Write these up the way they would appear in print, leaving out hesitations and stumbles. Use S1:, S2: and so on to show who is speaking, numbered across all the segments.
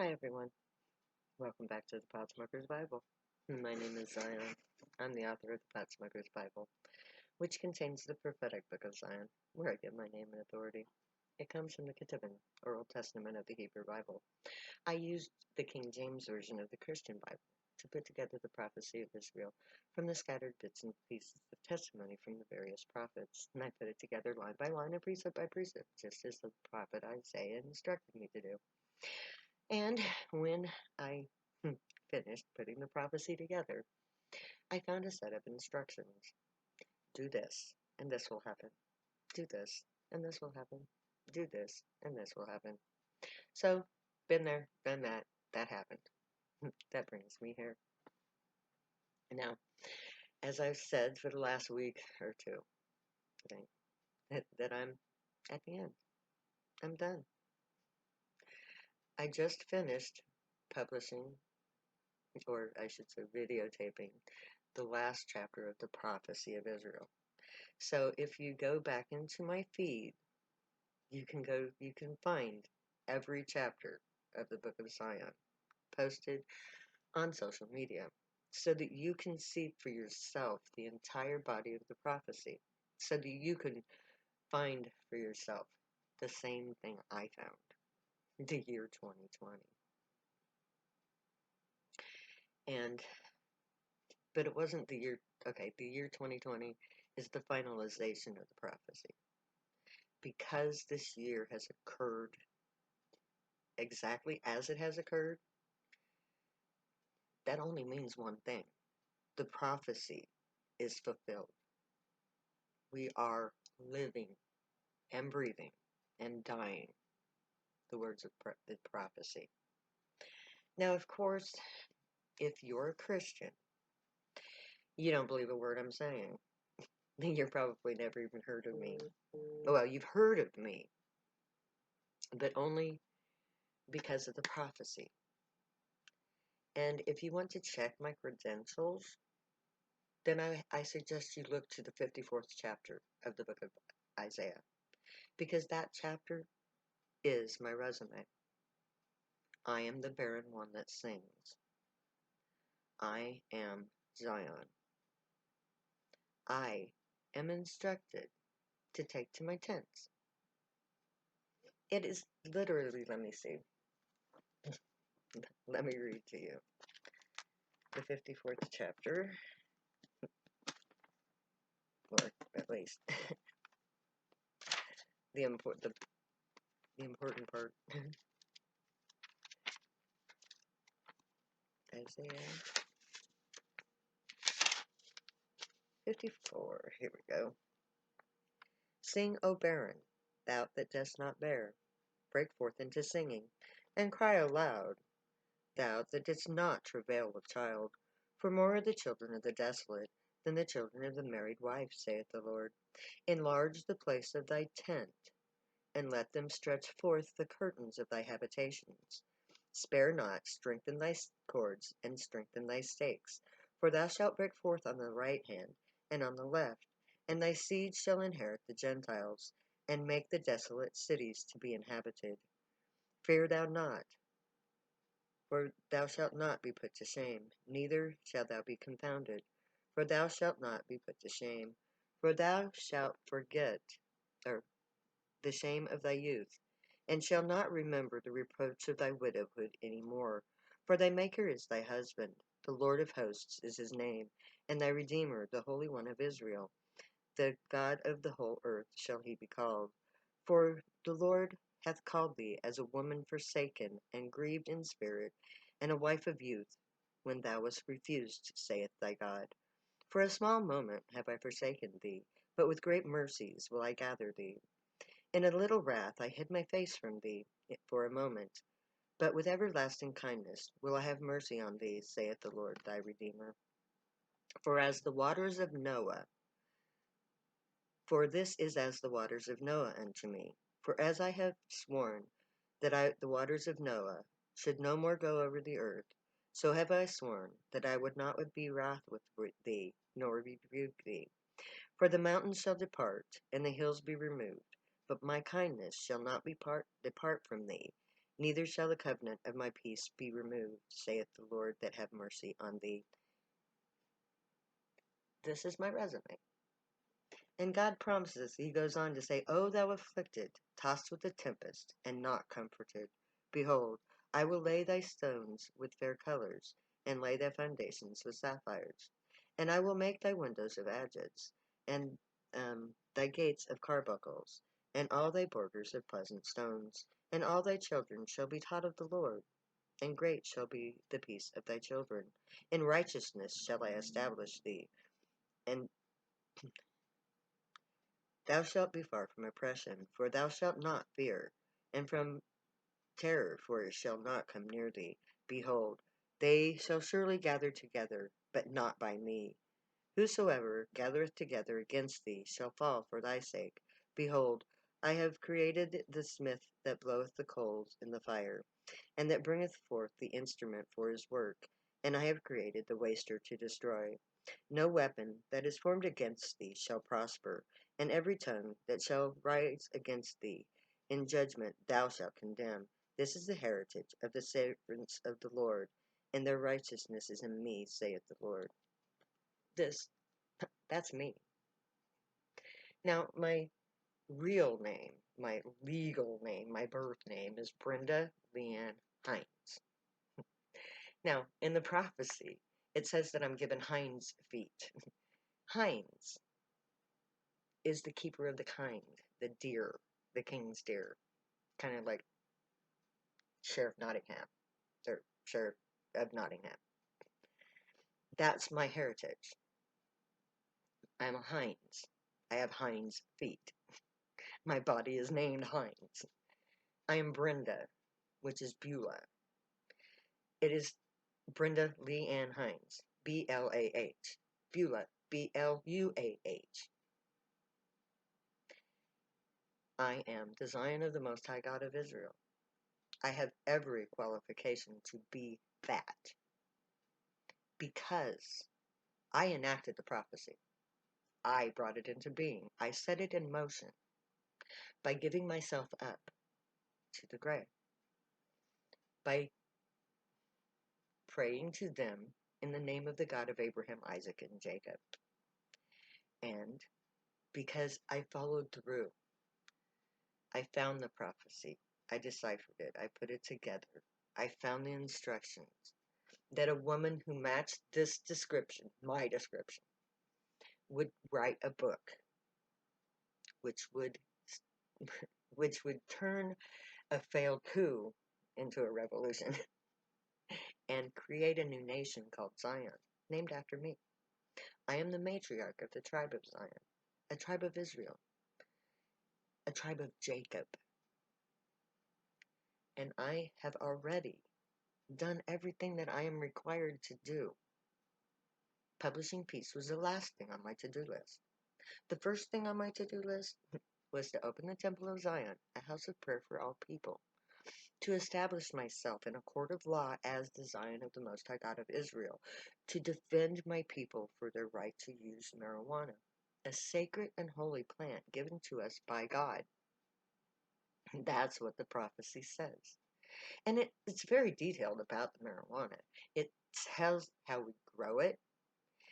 S1: Hi everyone, welcome back to the Pot Smoker's Bible. My name is Zion. I'm the author of the Pot Smoker's Bible, which contains the prophetic book of Zion, where I get my name and authority. It comes from the Ketuvim, or Old Testament of the Hebrew Bible. I used the King James Version of the Christian Bible to put together the prophecy of Israel from the scattered bits and pieces of testimony from the various prophets, and I put it together line by line and precept by precept, just as the prophet Isaiah instructed me to do. And when I finished putting the prophecy together, I found a set of instructions. Do this, and this will happen. Do this, and this will happen. Do this, and this will happen. So, been there, done that. That happened. That brings me here. Now, as I've said for the last week or two, I think, that I'm at the end. I'm done. I just finished publishing, or I should say videotaping, the last chapter of the prophecy of Israel. So if you go back into my feed, you can find every chapter of the Book of Zion posted on social media so that you can see for yourself the entire body of the prophecy, so that you can find for yourself the same thing I found, the year 2020. But it wasn't the year, okay, the year 2020 is the finalization of the prophecy. Because this year has occurred exactly as it has occurred, that only means one thing. The prophecy is fulfilled. We are living and breathing and dying the words of the prophecy. Now, of course, if you're a Christian, you don't believe a word I'm saying. Then you're probably never even heard of me. Well, you've heard of me, but only because of the prophecy. And if you want to check my credentials, then I suggest you look to the 54th chapter of the book of Isaiah, because that chapter is my resume. I am the barren one that sings. I am Zion. I am instructed to take to my tents. It is literally, let me see. Let me read to you. The 54th chapter, or at least the important part. Isaiah 54. Here we go. Sing, O barren, thou that dost not bear. Break forth into singing, and cry aloud, thou that didst not travail with child. For more are the children of the desolate than the children of the married wife, saith the Lord. Enlarge the place of thy tent, and let them stretch forth the curtains of thy habitations. Spare not, strengthen thy cords, and strengthen thy stakes. For thou shalt break forth on the right hand, and on the left, and thy seed shall inherit the Gentiles, and make the desolate cities to be inhabited. Fear thou not, for thou shalt not be put to shame, neither shalt thou be confounded, for thou shalt not be put to shame. For thou shalt forget, or the shame of thy youth, and shalt not remember the reproach of thy widowhood any more. For thy Maker is thy husband, the Lord of hosts is his name, and thy Redeemer, the Holy One of Israel. The God of the whole earth shall he be called. For the Lord hath called thee as a woman forsaken and grieved in spirit, and a wife of youth, when thou wast refused, saith thy God. For a small moment have I forsaken thee, but with great mercies will I gather thee. In a little wrath I hid my face from thee for a moment, but with everlasting kindness will I have mercy on thee, saith the Lord thy Redeemer. For as the waters of Noah, for this is as the waters of Noah unto me. For as I have sworn that the waters of Noah should no more go over the earth, so have I sworn that I would not be wrath with thee, nor rebuke thee. For the mountains shall depart, and the hills be removed, but my kindness shall not depart from thee, neither shall the covenant of my peace be removed, saith the Lord that have mercy on thee. This is my resume. And God promises, he goes on to say, O thou afflicted, tossed with a tempest, and not comforted, behold, I will lay thy stones with fair colors, and lay thy foundations with sapphires. And I will make thy windows of agates, and thy gates of carbuncles, and all thy borders of pleasant stones. And all thy children shall be taught of the Lord, and great shall be the peace of thy children. In righteousness shall I establish thee, and thou shalt be far from oppression, for thou shalt not fear, and from terror, for it shall not come near thee. Behold, they shall surely gather together, but not by me. Whosoever gathereth together against thee shall fall for thy sake. Behold, I have created the smith that bloweth the coals in the fire, and that bringeth forth the instrument for his work, and I have created the waster to destroy. No weapon that is formed against thee shall prosper, and every tongue that shall rise against thee in judgment thou shalt condemn. This is the heritage of the servants of the Lord, and their righteousness is in me, saith the Lord. That's me. Now, my real name, my legal name, my birth name is Brenda Leanne Hinds. Now, in the prophecy, it says that I'm given hinds feet. Hinds is the keeper of the kind, the deer, the king's deer, kind of like Sheriff Nottingham, or Sheriff of Nottingham. That's my heritage. I'm a hinds. I have hinds feet. My body is named Hinds. I am Brenda, which is Bulah. It is Brenda Lee Ann Hinds, B-L-A-H. Bulah, B-L-U-A-H. I am the Zion of the Most High God of Israel. I have every qualification to be that because I enacted the prophecy. I brought it into being. I set it in motion by giving myself up to the grave, by praying to them in the name of the God of Abraham, Isaac, and Jacob. And because I followed through, I found the prophecy. I deciphered it. I put it together. I found the instructions that a woman who matched this description, my description, would write a book which would which would turn a failed coup into a revolution and create a new nation called Zion, named after me. I am the matriarch of the tribe of Zion, a tribe of Israel, a tribe of Jacob. And I have already done everything that I am required to do. Publishing peace was the last thing on my to-do list. The first thing on my to-do list was to open the Temple of Zion, a house of prayer for all people, to establish myself in a court of law as the Zion of the Most High God of Israel, to defend my people for their right to use marijuana, a sacred and holy plant given to us by God. That's what the prophecy says. And it's very detailed about the marijuana. It tells how we grow it,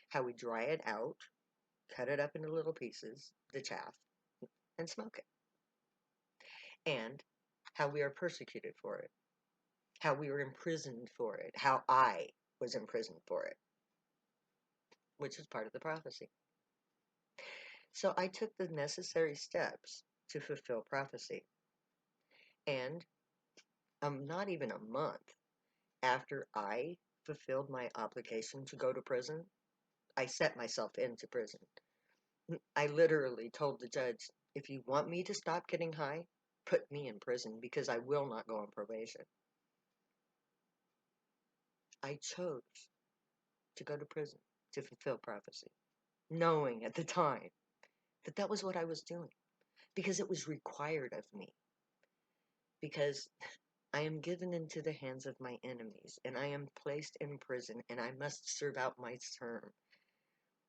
S1: how we dry it out, cut it up into little pieces, the chaff, and smoke it. And how we are persecuted for it, how we were imprisoned for it, how I was imprisoned for it, which is part of the prophecy. So I took the necessary steps to fulfill prophecy. And not even a month after I fulfilled my obligation to go to prison, I set myself into prison. I literally told the judge, if you want me to stop getting high, put me in prison because I will not go on probation. I chose to go to prison to fulfill prophecy, knowing at the time that that was what I was doing because it was required of me. Because I am given into the hands of my enemies and I am placed in prison and I must serve out my term,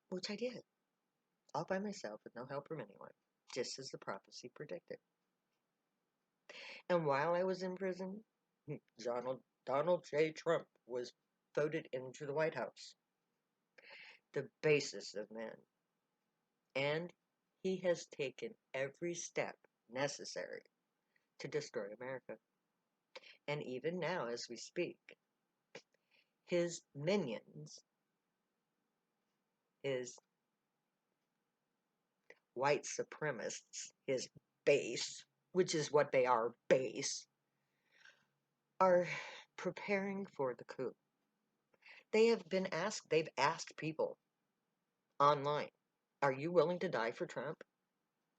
S1: which I did, all by myself with no help from anyone, just as the prophecy predicted. And while I was in prison, Donald J. Trump was voted into the White House, the basis of man, and he has taken every step necessary to destroy America. And even now, as we speak, his minions, his white supremacists, his base, which is what they are, base, are preparing for the coup. They've asked people online, are you willing to die for Trump?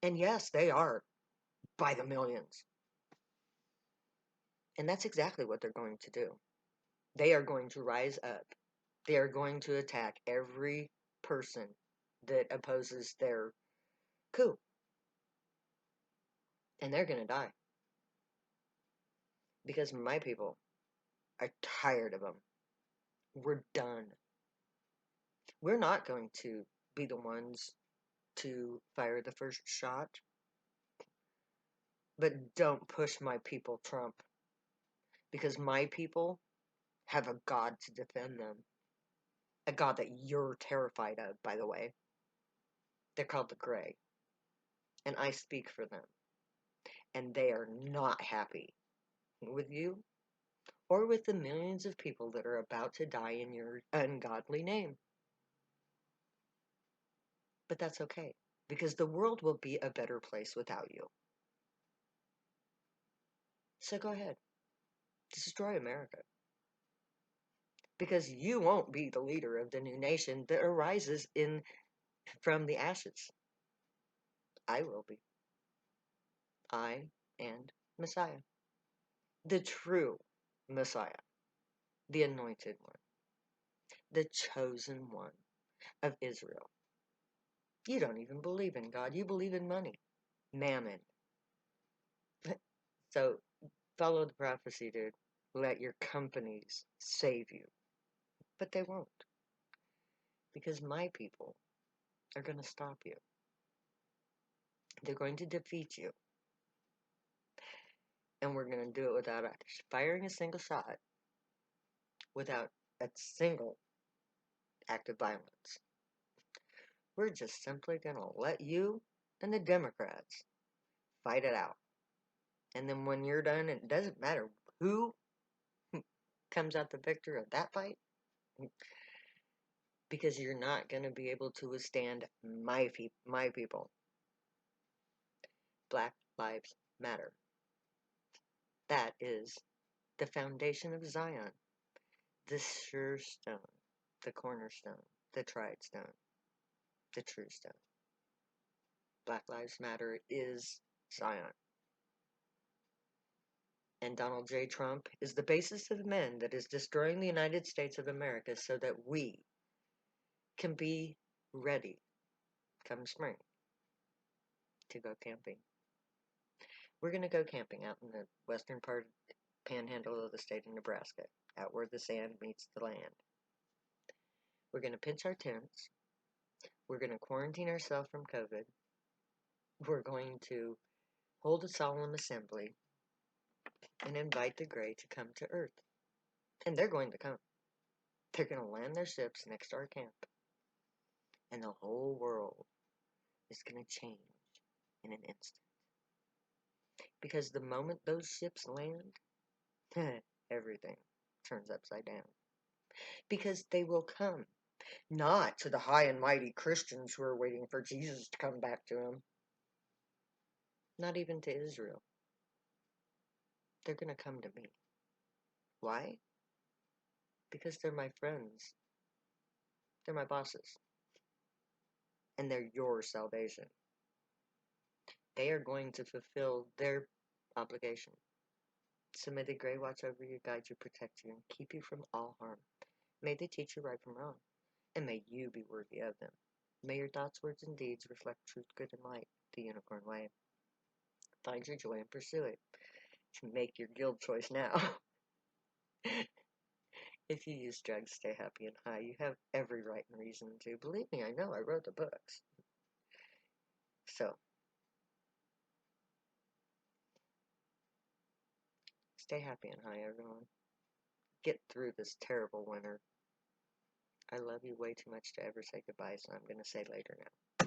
S1: And yes, they are, by the millions. And that's exactly what they're going to do. They are going to rise up. They are going to attack every person that opposes their coup. And they're going to die. Because my people are tired of them. We're done. We're not going to be the ones to fire the first shot. But don't push my people, Trump. Because my people have a God to defend them. A God that you're terrified of, by the way. They're called the Gray. And I speak for them. And they are not happy with you or with the millions of people that are about to die in your ungodly name. But that's okay, because the world will be a better place without you. So go ahead. Destroy America. Because you won't be the leader of the new nation that arises from the ashes. I will be. I and Messiah. The true Messiah. The anointed one. The chosen one of Israel. You don't even believe in God. You believe in money. Mammon. So follow the prophecy, dude. Let your companies save you. But they won't. Because my people are going to stop you. They're going to defeat you. And we're going to do it without firing a single shot. Without a single act of violence. We're just simply going to let you and the Democrats fight it out. And then when you're done, it doesn't matter who comes out the victor of that fight. Because you're not going to be able to withstand my people. Black Lives Matter. That is the foundation of Zion. The sure stone. The cornerstone. The tried stone. The true stone. Black Lives Matter is Zion. And Donald J. Trump is the basis of men that is destroying the United States of America so that we can be ready come spring to go camping. We're going to go camping out in the western part panhandle of the state of Nebraska, out where the sand meets the land. We're going to pitch our tents. We're going to quarantine ourselves from COVID. We're going to hold a solemn assembly and invite the Gray to come to Earth. And they're going to come. They're going to land their ships next to our camp. And the whole world is going to change in an instant. Because the moment those ships land, everything turns upside down. Because they will come, not to the high and mighty Christians who are waiting for Jesus to come back to them. Not even to Israel. They're going to come to me. Why? Because they're my friends. They're my bosses. And they're your salvation. They are going to fulfill their obligation. So may the Gray watch over you, guide you, protect you, and keep you from all harm. May they teach you right from wrong, and may you be worthy of them. May your thoughts, words, and deeds reflect truth, good, and light, the unicorn way. Find your joy and pursue it. Make your guild choice now. If you use drugs, stay happy and high. You have every right and reason to. Believe me, I know, I wrote the books. So, Stay happy and high, everyone. Get through this terrible winter. I love you way too much to ever say goodbye, so I'm going to say later now.